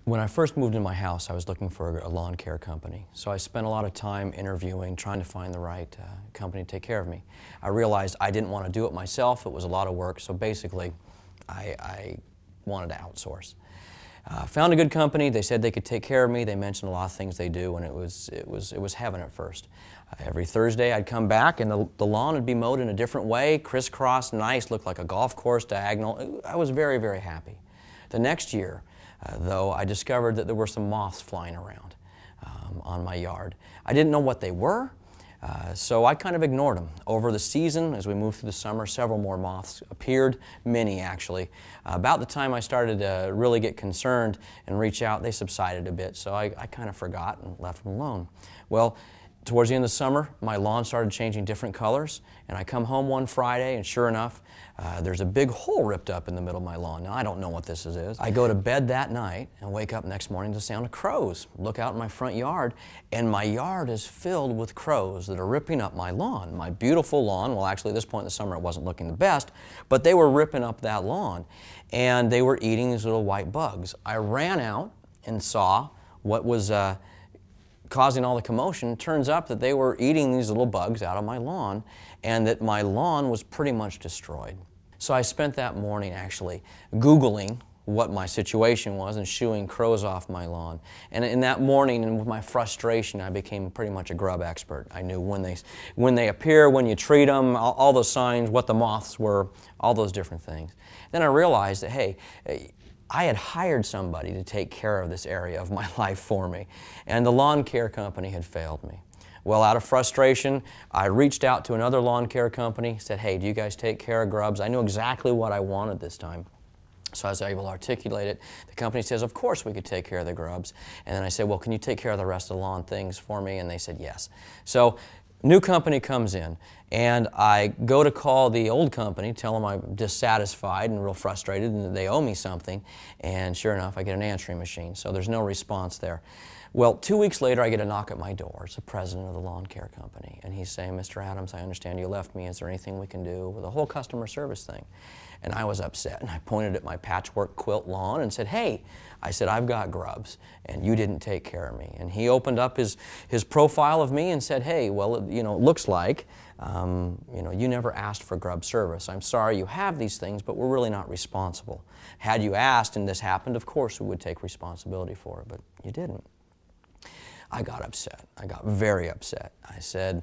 When I first moved in my house, I was looking for a lawn care company. So I spent a lot of time interviewing, trying to find the right company to take care of me. I realized I didn't want to do it myself. It was a lot of work. So basically, I wanted to outsource. Found a good company. They said they could take care of me. They mentioned a lot of things they do, and it was heaven at first. Every Thursday I'd come back and the lawn would be mowed in a different way, crisscross, nice, looked like a golf course diagonal. I was very, very happy. The next year, though, I discovered that there were some moths flying around on my yard. I didn't know what they were, so I kind of ignored them. Over the season, as we moved through the summer, several more moths appeared, many actually. About the time I started to really get concerned and reach out, they subsided a bit, so I kind of forgot and left them alone. Well, towards the end of the summer, my lawn started changing different colors, and I come home one Friday, and sure enough, there's a big hole ripped up in the middle of my lawn. Now, I don't know what this is. I go to bed that night and wake up next morning to the sound of crows. Look out in my front yard, and my yard is filled with crows that are ripping up my lawn, my beautiful lawn. Well, actually, at this point in the summer, it wasn't looking the best, but they were ripping up that lawn, and they were eating these little white bugs. I ran out and saw what was causing all the commotion. It turns out that they were eating these little bugs out of my lawn, and that my lawn was pretty much destroyed. So I spent that morning actually Googling what my situation was and shooing crows off my lawn. And in that morning, and with my frustration, I became pretty much a grub expert. I knew when they appear, when you treat them, all those signs, what the moths were, all those different things. Then I realized that, hey, I had hired somebody to take care of this area of my life for me, and the lawn care company had failed me. Well, out of frustration, I reached out to another lawn care company, said, hey, do you guys take care of grubs? I knew exactly what I wanted this time, so I was able to articulate it. The company says, of course we could take care of the grubs. And then I said, well, can you take care of the rest of the lawn things for me? And they said, yes. So new company comes in, and I go to call the old company, tell them I'm dissatisfied and real frustrated and that they owe me something, and sure enough, I get an answering machine, so there's no response there. Well, 2 weeks later, I get a knock at my door. It's the president of the lawn care company, and he's saying, Mr. Adams, I understand you left me. Is there anything we can do with the whole customer service thing? And I was upset, and I pointed at my patchwork quilt lawn and said, hey, I said, I've got grubs, and you didn't take care of me. And he opened up his profile of me and said, hey, well, you know, it looks like, you know, you never asked for grub service. I'm sorry you have these things, but we're really not responsible. Had you asked and this happened, of course we would take responsibility for it, but you didn't. I got upset. I got very upset. I said,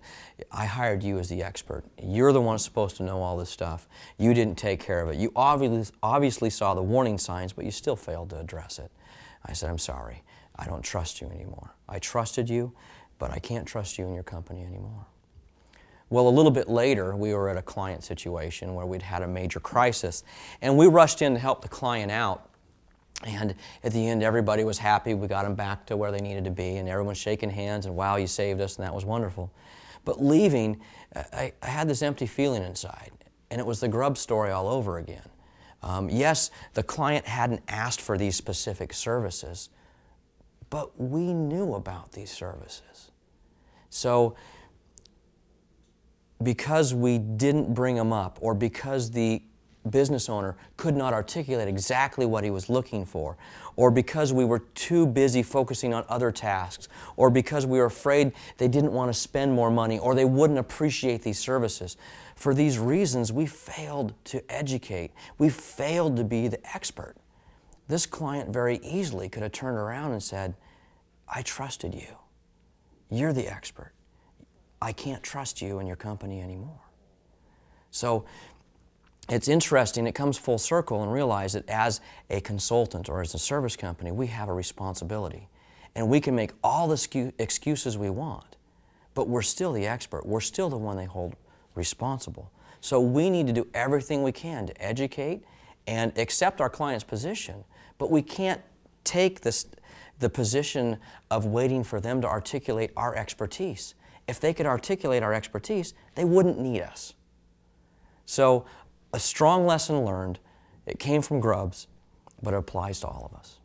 I hired you as the expert. You're the one supposed to know all this stuff. You didn't take care of it. You obviously saw the warning signs, but you still failed to address it. I said, I'm sorry. I don't trust you anymore. I trusted you, but I can't trust you and your company anymore. Well, a little bit later, we were at a client situation where we'd had a major crisis, and we rushed in to help the client out. And at the end, everybody was happy. We got them back to where they needed to be, and everyone's shaking hands, and wow, you saved us, and that was wonderful. But leaving, I had this empty feeling inside, and it was the grub story all over again. Yes, the client hadn't asked for these specific services, but we knew about these services. So because we didn't bring them up, or because the business owner could not articulate exactly what he was looking for, or because we were too busy focusing on other tasks, or because we were afraid they didn't want to spend more money, or they wouldn't appreciate these services. For these reasons, we failed to educate. We failed to be the expert. This client very easily could have turned around and said, I trusted you. You're the expert. I can't trust you and your company anymore. So it's interesting, it comes full circle, and realize that as a consultant or as a service company, we have a responsibility. And we can make all the excuses we want, but we're still the expert. We're still the one they hold responsible. So we need to do everything we can to educate and accept our client's position, but we can't take the position of waiting for them to articulate our expertise. If they could articulate our expertise, they wouldn't need us. So a strong lesson learned. It came from Grubs, but it applies to all of us.